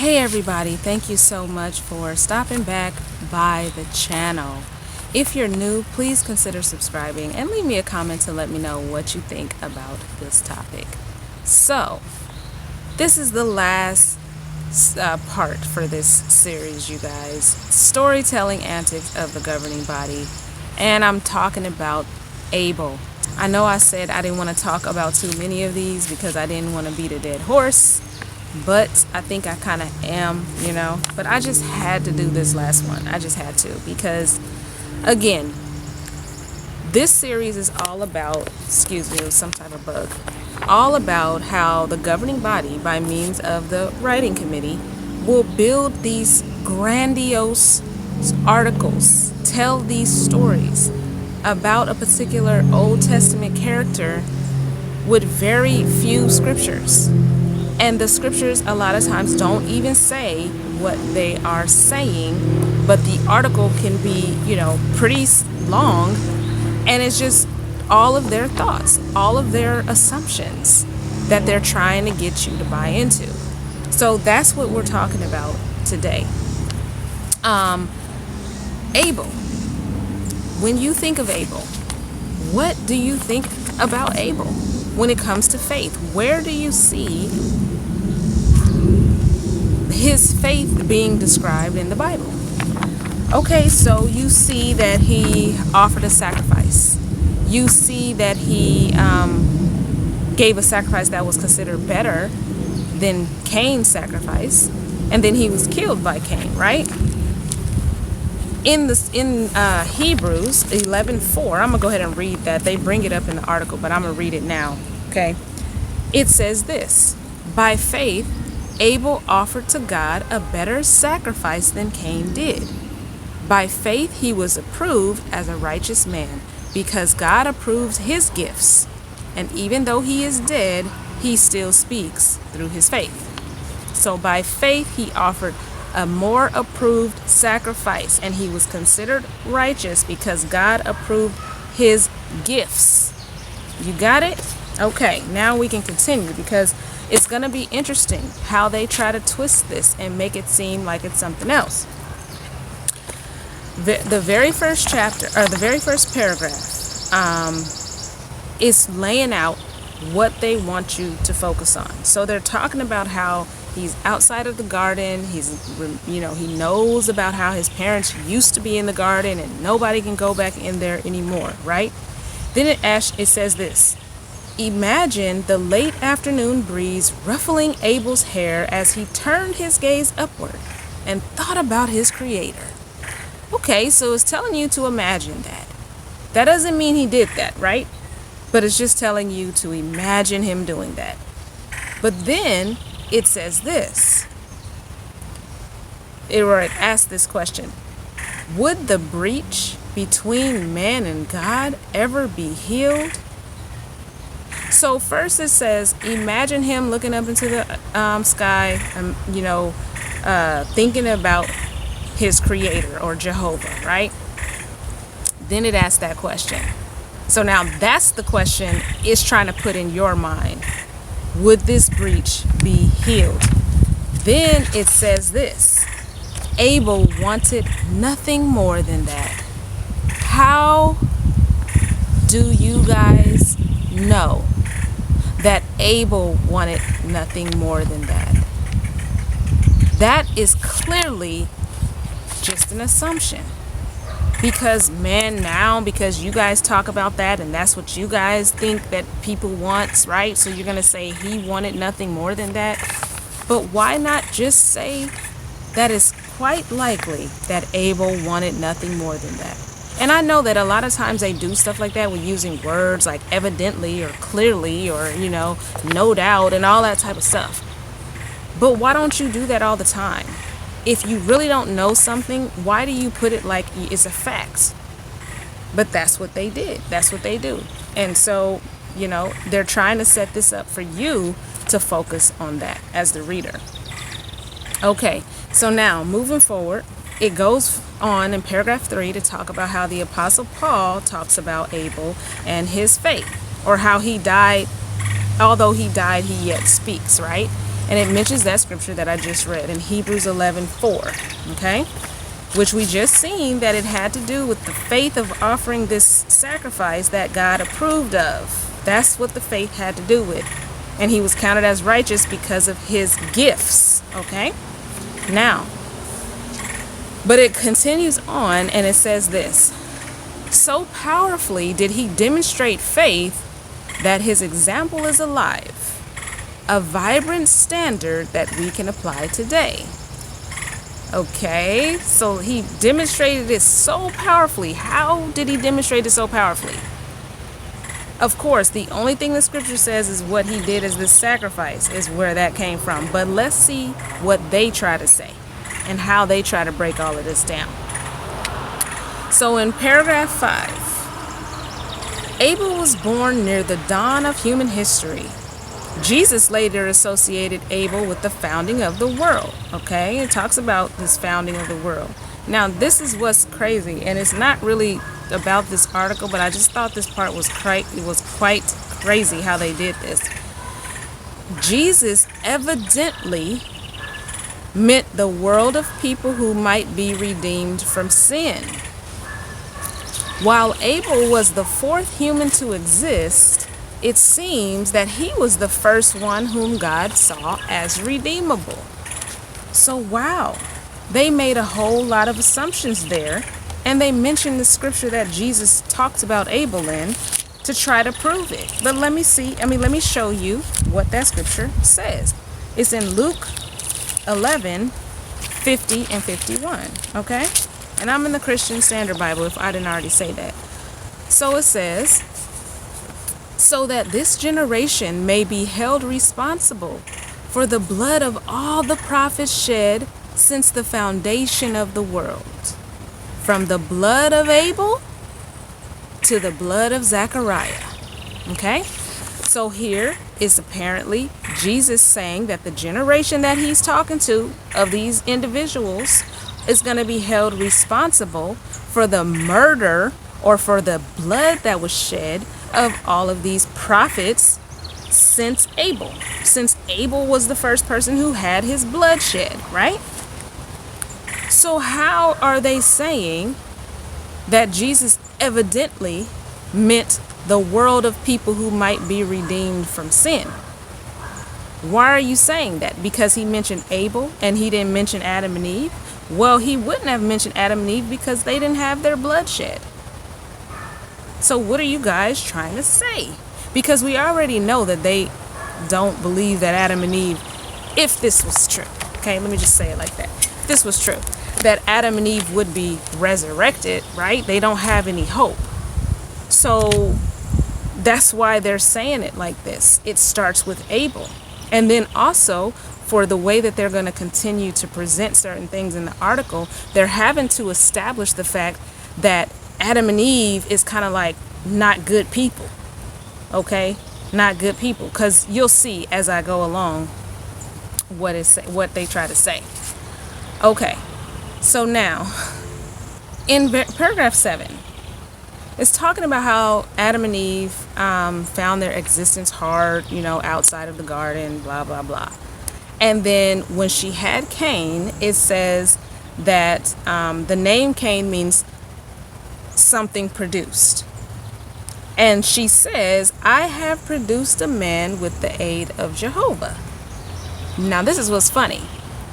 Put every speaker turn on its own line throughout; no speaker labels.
Hey everybody, thank you so much for stopping back by the channel. If you're new, please consider subscribing and leave me a comment to let me know what you think about this topic. So, this is the last part for this series, you guys. Storytelling antics of the governing body. And I'm talking about Abel. I know I said I didn't want to talk about too many of these because I didn't want to beat a dead horse. But I think I kind of am, but I just had to do this last one. I just had to because, again, this series is all about, excuse me, it was some type of bug, all about how the governing body, by means of the writing committee, will build these grandiose articles, tell these stories about a particular Old Testament character with very few scriptures. And the scriptures a lot of times don't even say what they are saying, but the article can be, pretty long, and it's just all of their thoughts, all of their assumptions that they're trying to get you to buy into. So that's what we're talking about today. Abel. When you think of Abel, what do you think about Abel? When it comes to faith, where do you see his faith being described in the Bible? Okay, so you see that he offered a sacrifice. You see that he gave a sacrifice that was considered better than Cain's sacrifice, and then he was killed by Cain, right? In Hebrews 11:4, I'm gonna go ahead and read that. They bring it up in the article, but I'm gonna read it now. Okay, it says this: by faith, Abel offered to God a better sacrifice than Cain did. By faith, he was approved as a righteous man because God approves his gifts, and even though he is dead, he still speaks through his faith. So by faith, he offered a more approved sacrifice, and he was considered righteous because God approved his gifts. You got it? Okay, now we can continue because it's going to be interesting how they try to twist this and make it seem like it's something else. The very first chapter, or the very first paragraph, is laying out what they want you to focus on. So they're talking about how he's outside of the garden. He knows about how his parents used to be in the garden and nobody can go back in there anymore, right? Then it says this: imagine the late afternoon breeze ruffling Abel's hair as he turned his gaze upward and thought about his creator. Okay, so it's telling you to imagine that. That doesn't mean he did that, right? But it's just telling you to imagine him doing that. But then it says this. It asks this question: would the breach between man and God ever be healed? So first it says, imagine him looking up into the sky, thinking about his creator or Jehovah, right? Then it asks that question. So now that's the question it's trying to put in your mind. Would this breach be healed? Then it says this: Abel wanted nothing more than that. How do you guys know that Abel wanted nothing more than that? That is clearly just an assumption. Because you guys talk about that and that's what you guys think that people want, right? So you're going to say he wanted nothing more than that. But why not just say that it's quite likely that Abel wanted nothing more than that? And I know that a lot of times they do stuff like that with using words like evidently or clearly or, no doubt and all that type of stuff. But why don't you do that all the time? If you really don't know something, why do you put it like it's a fact? But that's what they did. That's what they do. And so, they're trying to set this up for you to focus on that as the reader. Okay, so now moving forward, it goes on in paragraph 3 to talk about how the Apostle Paul talks about Abel and his faith, or how he died, although he died, he yet speaks, right? And it mentions that scripture that I just read in Hebrews 11:4, okay? Which we just seen that it had to do with the faith of offering this sacrifice that God approved of. That's what the faith had to do with. And he was counted as righteous because of his gifts, okay? Now, but it continues on and it says this. So powerfully did he demonstrate faith that his example is alive, a vibrant standard that we can apply today. Okay, so he demonstrated it so powerfully. How did he demonstrate it so powerfully? Of course, the only thing the scripture says is what he did as this sacrifice is where that came from. But let's see what they try to say and how they try to break all of this down. So in paragraph 5, Abel was born near the dawn of human history. Jesus later associated Abel with the founding of the world. Okay, it talks about this founding of the world. Now, this is what's crazy, and it's not really about this article, but I just thought this part was quite crazy how they did this. Jesus evidently meant the world of people who might be redeemed from sin. While Abel was the fourth human to exist, it seems that he was the first one whom God saw as redeemable. So wow, they made a whole lot of assumptions there, and they mentioned the scripture that Jesus talked about Abel in to try to prove it. But let me show you what that scripture says. It's in Luke 11:50 and 51, okay? And I'm in the Christian Standard Bible if I didn't already say that. So it says, so that this generation may be held responsible for the blood of all the prophets shed since the foundation of the world, from the blood of Abel to the blood of Zechariah. Okay? So here is apparently Jesus saying that the generation that he's talking to of these individuals is going to be held responsible for the murder or for the blood that was shed of all of these prophets since Abel. Since Abel was the first person who had his blood shed, right? So how are they saying that Jesus evidently meant the world of people who might be redeemed from sin? Why are you saying that? Because he mentioned Abel and he didn't mention Adam and Eve? Well, he wouldn't have mentioned Adam and Eve because they didn't have their blood shed. So what are you guys trying to say? Because we already know that they don't believe that Adam and Eve, if this was true, okay, let me just say it like that. If this was true, that Adam and Eve would be resurrected, right? They don't have any hope. So that's why they're saying it like this. It starts with Abel. And then also, for the way that they're going to continue to present certain things in the article, they're having to establish the fact that Adam and Eve is kind of like not good people. Okay? Not good people. Because you'll see as I go along what they try to say. Okay. So now, in paragraph 7, it's talking about how Adam and Eve found their existence hard, outside of the garden, blah, blah, blah. And then when she had Cain, it says that the name Cain means something produced. And she says, I have produced a man with the aid of Jehovah. Now, this is what's funny.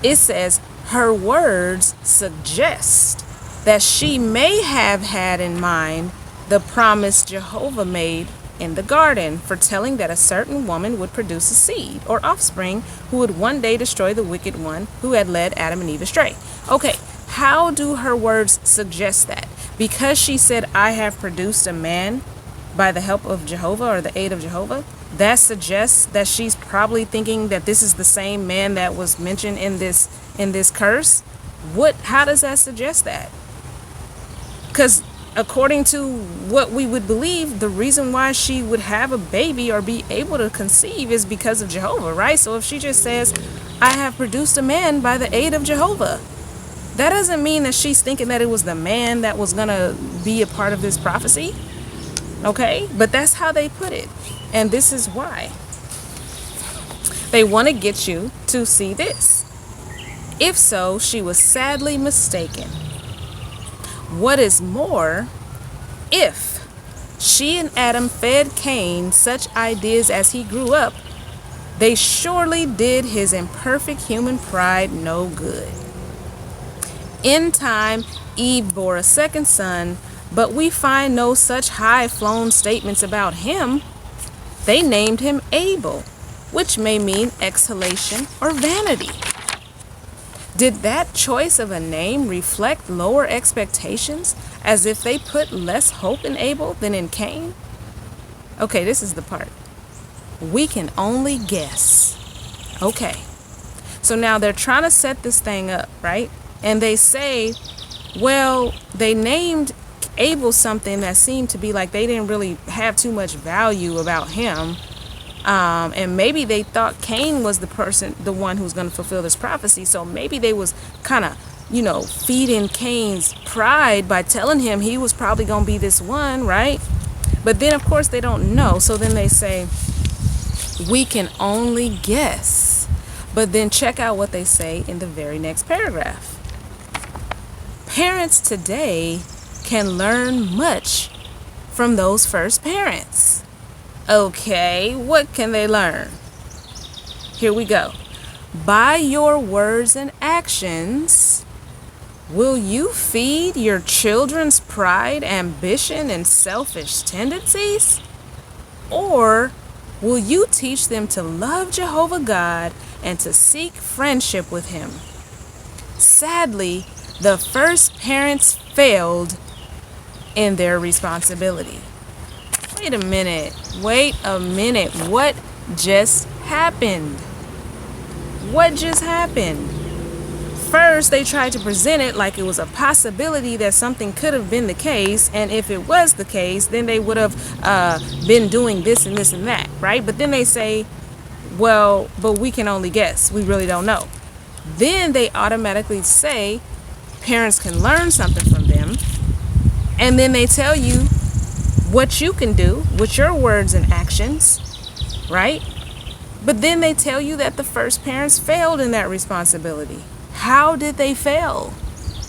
It says her words suggest that she may have had in mind the promise Jehovah made in the garden, foretelling that a certain woman would produce a seed or offspring who would one day destroy the wicked one who had led Adam and Eve astray. Okay, how do her words suggest that? Because she said, I have produced a man by the help of Jehovah or the aid of Jehovah, that suggests that she's probably thinking that this is the same man that was mentioned in this curse. How does that suggest that? Because according to what we would believe, the reason why she would have a baby or be able to conceive is because of Jehovah, right? So if she just says, I have produced a man by the aid of Jehovah, that doesn't mean that she's thinking that it was the man that was going to be a part of this prophecy. Okay? But that's how they put it. And this is why. They want to get you to see this. If so, she was sadly mistaken. What is more, if she and Adam fed Cain such ideas as he grew up, they surely did his imperfect human pride no good. In time, Eve bore a second son, but we find no such high-flown statements about him. They named him Abel, which may mean exhalation or vanity. Did that choice of a name reflect lower expectations, as if they put less hope in Abel than in Cain? Okay, this is the part. We can only guess. Okay, so now they're trying to set this thing up, right? And they say, well, they named Abel something that seemed to be like they didn't really have too much value about him. And maybe they thought Cain was the one who's going to fulfill this prophecy. So maybe they was kind of, feeding Cain's pride by telling him he was probably going to be this one, right? But then, of course, they don't know. So then they say, we can only guess. But then check out what they say in the very next paragraph. Parents today can learn much from those first parents. Okay, what can they learn? Here we go. By your words and actions, will you feed your children's pride, ambition, and selfish tendencies? Or will you teach them to love Jehovah God and to seek friendship with Him? Sadly, the first parents failed in their responsibility. Wait a minute. What just happened? What just happened? First, they tried to present it like it was a possibility that something could have been the case, and if it was the case, then they would have been doing this and this and that, right? But then they say, well, but we can only guess. We really don't know. Then they automatically say parents can learn something from them, and then they tell you what you can do with your words and actions, right? But then they tell you that the first parents failed in that responsibility. How did they fail?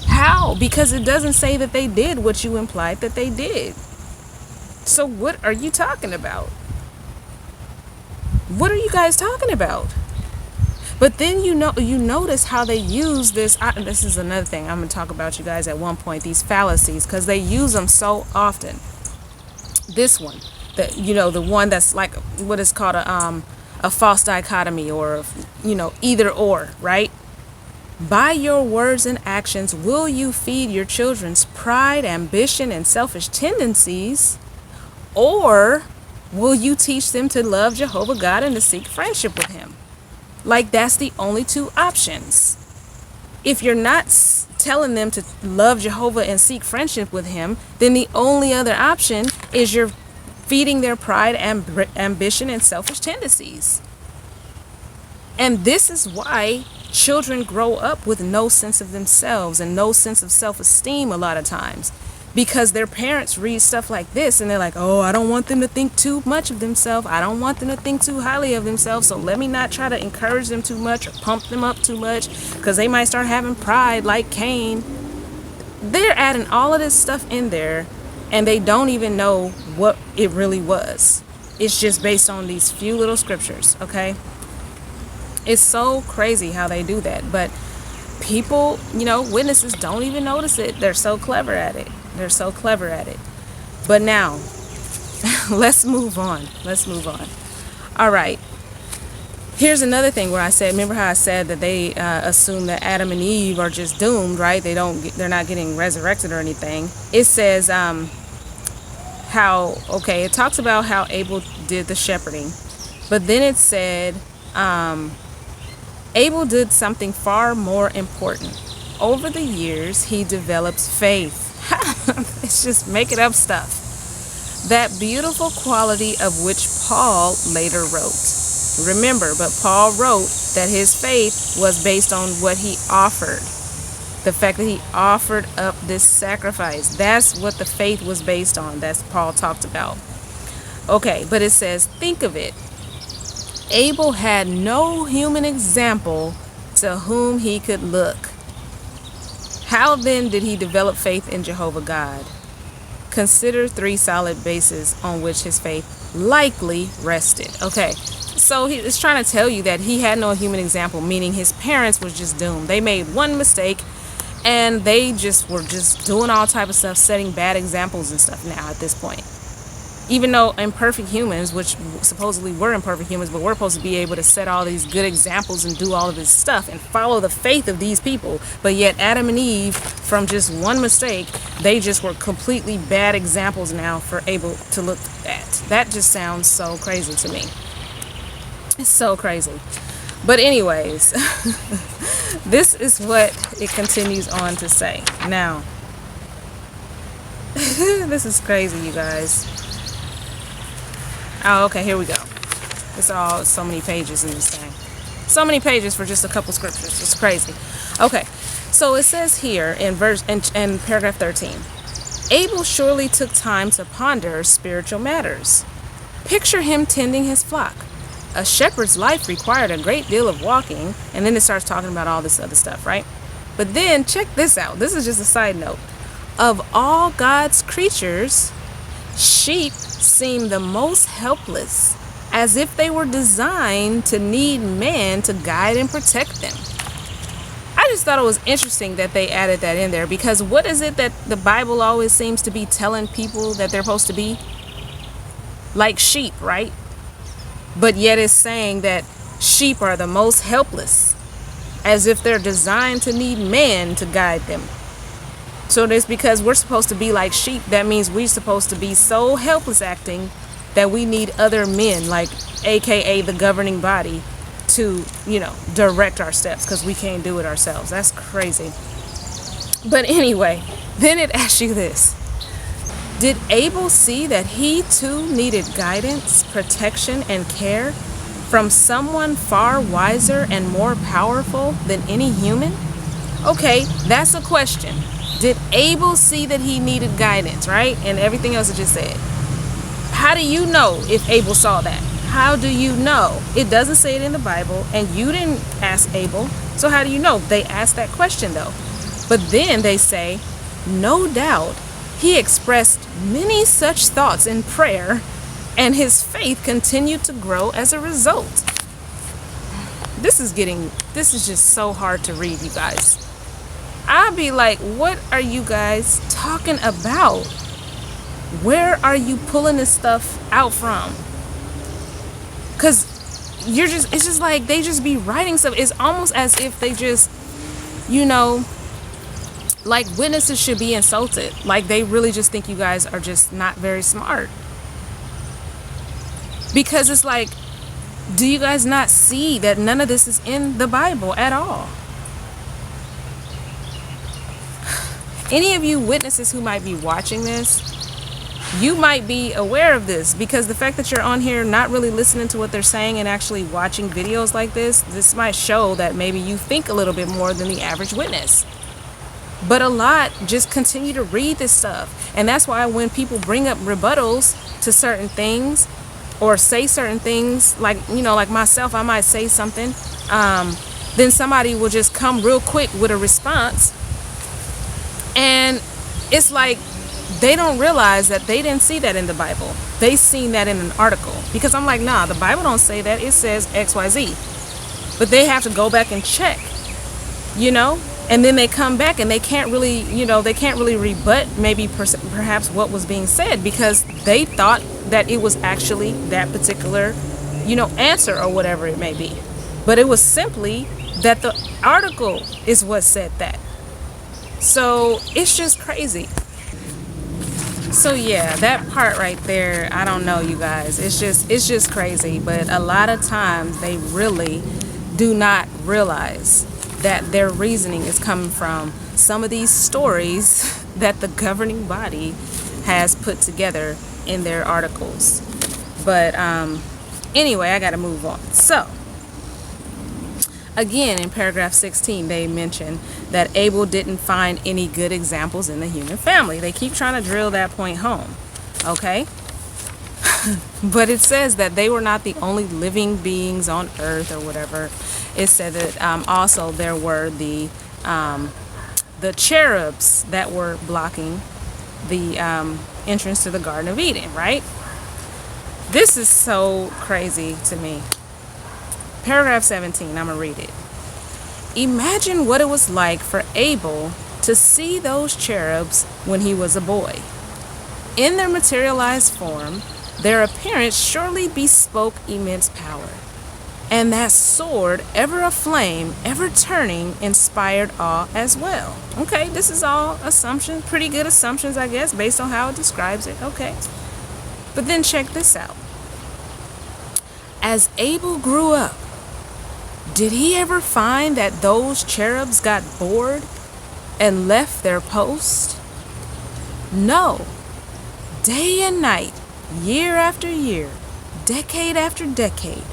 How? Because it doesn't say that they did what you implied that they did. So what are you talking about? What are you guys talking about? But then you notice how they use this. This is another thing I'm going to talk about, you guys, at one point, these fallacies, because they use them so often. This one, the one that's like what is called a false dichotomy, or either or, right? By your words and actions, will you feed your children's pride, ambition, and selfish tendencies, or will you teach them to love Jehovah God and to seek friendship with Him? Like, that's the only two options. If you're not telling them to love Jehovah and seek friendship with Him, then the only other option is you're feeding their pride, ambition, and selfish tendencies. And this is why children grow up with no sense of themselves and no sense of self-esteem a lot of times, because their parents read stuff like this and they're like, oh, I don't want them to think too much of themselves. I don't want them to think too highly of themselves. So let me not try to encourage them too much or pump them up too much, because they might start having pride like Cain. They're adding all of this stuff in there, and they don't even know what it really was. It's just based on these few little scriptures, okay? It's so crazy how they do that. But people, witnesses don't even notice it. They're so clever at it. But now, let's move on. All right. Here's another thing where I said, remember how I said that they assume that Adam and Eve are just doomed, right? They're not getting resurrected or anything. It says it talks about how Abel did the shepherding, but then it said Abel did something far more important. Over the years, he develops faith. It's just making up stuff. That beautiful quality of which Paul later wrote. Remember, but Paul wrote that his faith was based on what he offered. The fact that he offered up this sacrifice. That's what the faith was based on. That's Paul talked about. Okay, but it says, think of it. Abel had no human example to whom he could look. How then did he develop faith in Jehovah God? Consider 3 solid bases on which his faith likely rested. Okay, so it's trying to tell you that he had no human example, meaning his parents was just doomed. They made one mistake and they just were just doing all type of stuff, setting bad examples and stuff now at this point. Even though imperfect humans, which supposedly were imperfect humans, but we're supposed to be able to set all these good examples and do all of this stuff and follow the faith of these people. But yet Adam and Eve, from just one mistake, they just were completely bad examples now for Abel to look at. That just sounds so crazy to me. It's so crazy. But anyways, this is what it continues on to say. Now, this is crazy, you guys. Oh, okay, here we go. It's all so many pages in this thing. So many pages for just a couple scriptures. It's crazy. Okay, so it says here in paragraph 13, Abel surely took time to ponder spiritual matters. Picture him tending his flock. A shepherd's life required a great deal of walking, and then it starts talking about all this other stuff, right? But then check this out. This is just a side note. Of all God's creatures, sheep seem the most helpless, as if they were designed to need man to guide and protect them. I just thought it was interesting that they added that in there, because what is it that the Bible always seems to be telling people that they're supposed to be? Like sheep, right? But yet it's saying that sheep are the most helpless, as if they're designed to need man to guide them. So it's because we're supposed to be like sheep. That means we're supposed to be so helpless acting that we need other men, like AKA the governing body, to, direct our steps, because we can't do it ourselves. That's crazy. But anyway, then it asks you this. Did Abel see that he too needed guidance, protection, and care from someone far wiser and more powerful than any human? Okay, that's a question. Did Abel see that he needed guidance, right? And everything else I just said. How do you know if Abel saw that? How do you know? It doesn't say it in the Bible, and you didn't ask Abel. So how do you know? They asked that question though. But then they say, no doubt, he expressed many such thoughts in prayer, and his faith continued to grow as a result. This is just so hard to read, you guys. I'll be like, what are you guys talking about? Where are you pulling this stuff out from? Because it's just like they just be writing stuff. It's almost as if they just, like witnesses should be insulted. Like they really just think you guys are just not very smart. Because it's like, do you guys not see that none of this is in the Bible at all? Any of you witnesses who might be watching this, you might be aware of this, because the fact that you're on here not really listening to what they're saying and actually watching videos like this might show that maybe you think a little bit more than the average witness. But a lot just continue to read this stuff. And that's why when people bring up rebuttals to certain things or say certain things, like, like myself, I might say something, then somebody will just come real quick with a response. And it's like they don't realize that they didn't see that in the Bible. They seen that in an article. Because I'm like, nah, the Bible don't say that. It says XYZ. But they have to go back and check, and then they come back and they can't really, rebut maybe perhaps what was being said, because they thought that it was actually that particular, answer or whatever it may be. But it was simply that the article is what said that. So it's just crazy. So yeah, that part right there, I don't know, you guys. It's just crazy. But a lot of times they really do not realize that their reasoning is coming from some of these stories that the governing body has put together in their articles. But anyway, I gotta move on. So again, in paragraph 16, they mention that Abel didn't find any good examples in the human family. They keep trying to drill that point home. Okay? But it says that they were not the only living beings on earth or whatever. It said that also there were the cherubs that were blocking the entrance to the Garden of Eden, right? This is so crazy to me. Paragraph 17, I'm gonna read it. Imagine what it was like for Abel to see those cherubs when he was a boy. In their materialized form, their appearance surely bespoke immense power. And that sword, ever aflame, ever turning, inspired awe as well. Okay, this is all assumptions, pretty good assumptions, I guess, based on how it describes it. Okay. But then check this out. As Abel grew up, did he ever find that those cherubs got bored and left their post? No. Day and night, year after year, decade after decade,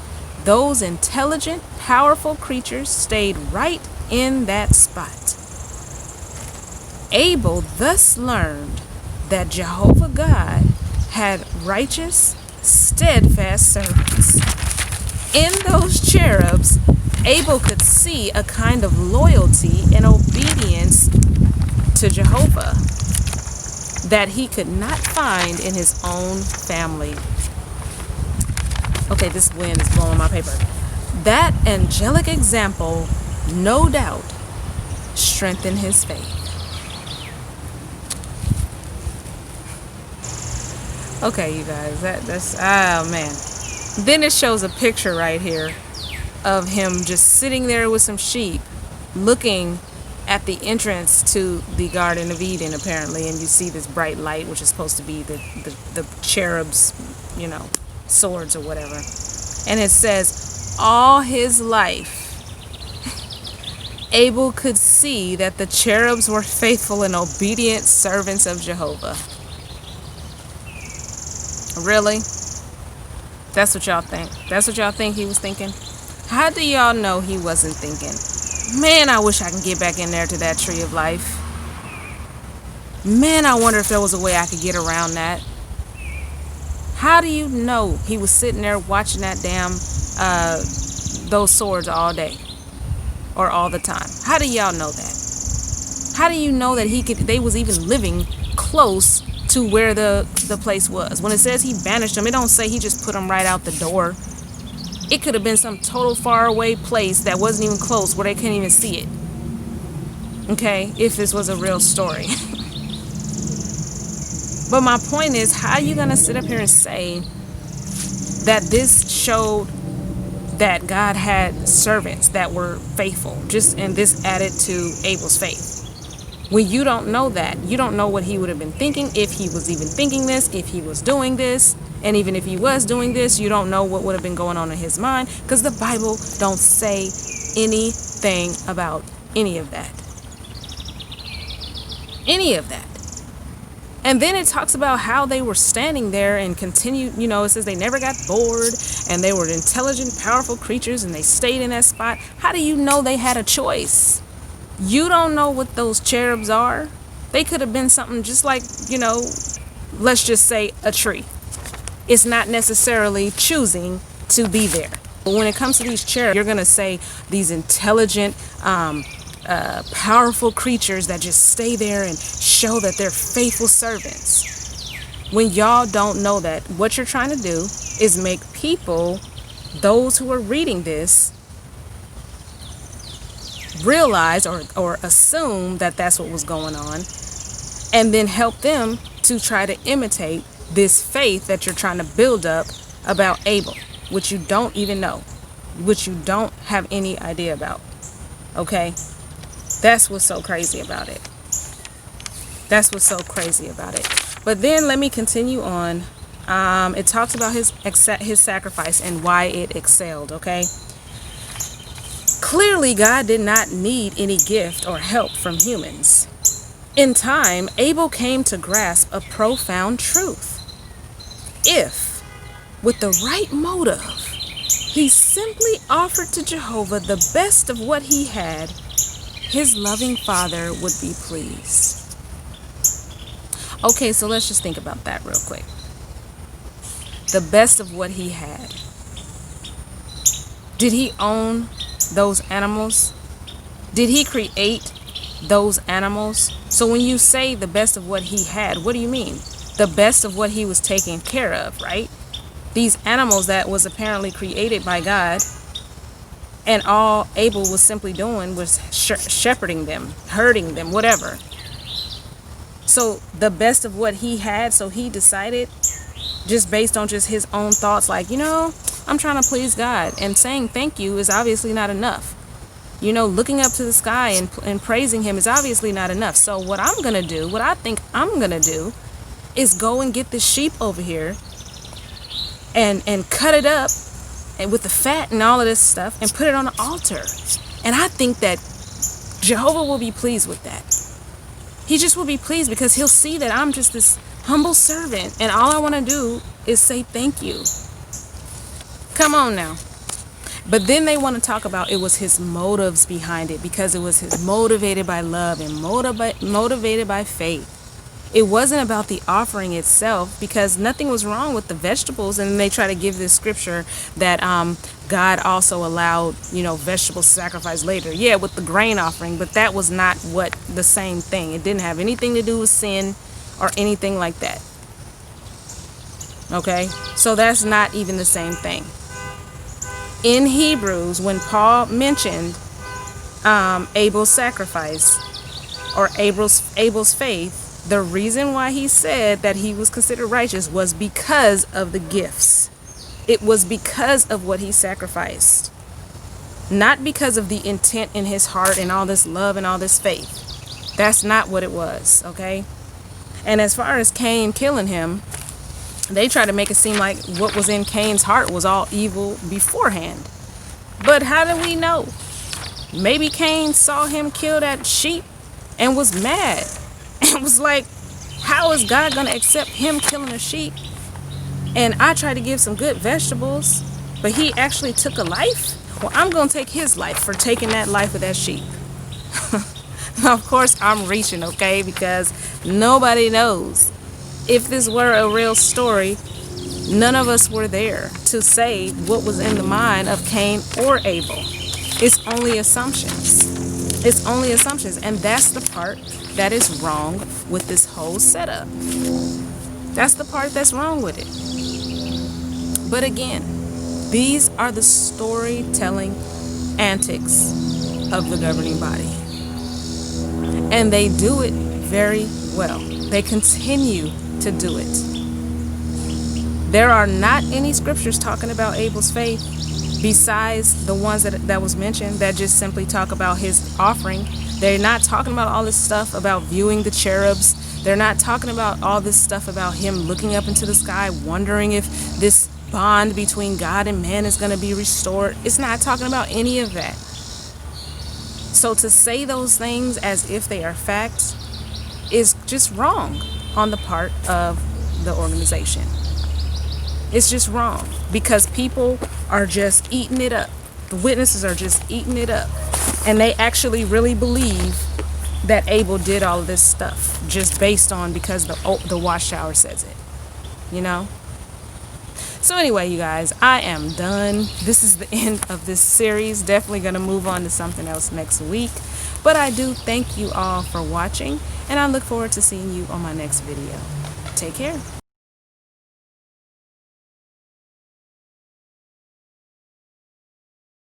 those intelligent, powerful creatures stayed right in that spot. Abel thus learned that Jehovah God had righteous, steadfast servants. In those cherubs, Abel could see a kind of loyalty and obedience to Jehovah that he could not find in his own family. Okay, this wind is blowing my paper. That angelic example, no doubt, strengthened his faith. Okay, you guys, that's oh man. Then it shows a picture right here of him just sitting there with some sheep, looking at the entrance to the Garden of Eden, apparently, and you see this bright light, which is supposed to be the cherubs, swords or whatever. And it says, all his life, Abel could see that the cherubs were faithful and obedient servants of Jehovah. Really? That's what y'all think? That's what y'all think he was thinking? How do y'all know he wasn't thinking, man, I wish I can get back in there to that tree of life. Man, I wonder if there was a way I could get around that. How do you know he was sitting there watching that damn, those swords all day or all the time? How do y'all know that? How do you know that they was even living close to where the place was? When it says he banished them, it don't say he just put them right out the door. It could have been some total far away place that wasn't even close, where they couldn't even see it. Okay, if this was a real story. But my point is, how are you going to sit up here and say that this showed that God had servants that were faithful, and this added to Abel's faith? When you don't know that, you don't know what he would have been thinking, if he was even thinking this, if he was doing this. And even if he was doing this, you don't know what would have been going on in his mind, because the Bible don't say anything about any of that. Any of that. And then it talks about how they were standing there and continued, it says they never got bored and they were intelligent, powerful creatures and they stayed in that spot. How do you know they had a choice? You don't know what those cherubs are. They could have been something just like, let's just say a tree. It's not necessarily choosing to be there. But when it comes to these cherubs, you're going to say these intelligent, powerful creatures that just stay there and show that they're faithful servants. When y'all don't know that, what you're trying to do is make people, those who are reading this, realize or assume that that's what was going on, and then help them to try to imitate this faith that you're trying to build up about Abel, which you don't even know, which you don't have any idea about. Okay? That's what's so crazy about it. That's what's so crazy about it. But then let me continue on. It talks about his sacrifice and why it excelled, okay? Clearly, God did not need any gift or help from humans. In time, Abel came to grasp a profound truth. If, with the right motive, he simply offered to Jehovah the best of what he had, his loving Father would be pleased. Okay, so let's just think about that real quick. the best of what he had. Did he own those animals? Did he create those animals? So when you say the best of what he had, what do you mean? The best of what he was taking care of, right? These animals that was apparently created by God, and all Abel was simply doing was shepherding them, herding them, whatever. So the best of what he had, so he decided, just based on just his own thoughts, like, I'm trying to please God, and saying thank you is obviously not enough. Looking up to the sky and praising him is obviously not enough. So what I'm going to do, what I think I'm going to do, is go and get this sheep over here and cut it up and with the fat and all of this stuff and put it on the altar. And I think that Jehovah will be pleased with that. He just will be pleased because he'll see that I'm just this humble servant, and all I want to do is say thank you. Come on now. But then they want to talk about it was his motives behind it, because it was his motivated by love and motivated by faith. It wasn't about the offering itself, because nothing was wrong with the vegetables. And they try to give this scripture that God also allowed, vegetable sacrifice later. Yeah, with the grain offering, but that was not the same thing. It didn't have anything to do with sin or anything like that. Okay, so that's not even the same thing. In Hebrews, when Paul mentioned Abel's sacrifice or Abel's faith, the reason why he said that he was considered righteous was because of the gifts. It was because of what he sacrificed, not because of the intent in his heart and all this love and all this faith. That's not what it was, okay? And as far as Cain killing him, they try to make it seem like what was in Cain's heart was all evil beforehand. But how do we know? Maybe Cain saw him kill that sheep and was mad and was like, how is God going to accept him killing a sheep? And I tried to give some good vegetables, but he actually took a life? Well, I'm going to take his life for taking that life of that sheep. Of course, I'm reaching, okay? Because nobody knows. If this were a real story, none of us were there to say what was in the mind of Cain or Abel. It's only assumptions. It's only assumptions. And that's the part that is wrong with this whole setup. That's the part that's wrong with it. But again, these are the storytelling antics of the governing body. And they do it very well. They continue to do it. There are not any scriptures talking about Abel's faith besides the ones that was mentioned that just simply talk about his offering. They're not talking about all this stuff about viewing the cherubs. They're not talking about all this stuff about him looking up into the sky, wondering if this bond between God and man is going to be restored. It's not talking about any of that. So to say those things as if they are facts is just wrong on the part of the organization. It's just wrong because people are just eating it up. The witnesses are just eating it up. And they actually really believe that Abel did all of this stuff just based on because the watchtower says it, you know? So anyway, you guys, I am done. This is the end of this series. Definitely going to move on to something else next week. But I do thank you all for watching, and I look forward to seeing you on my next video. Take care.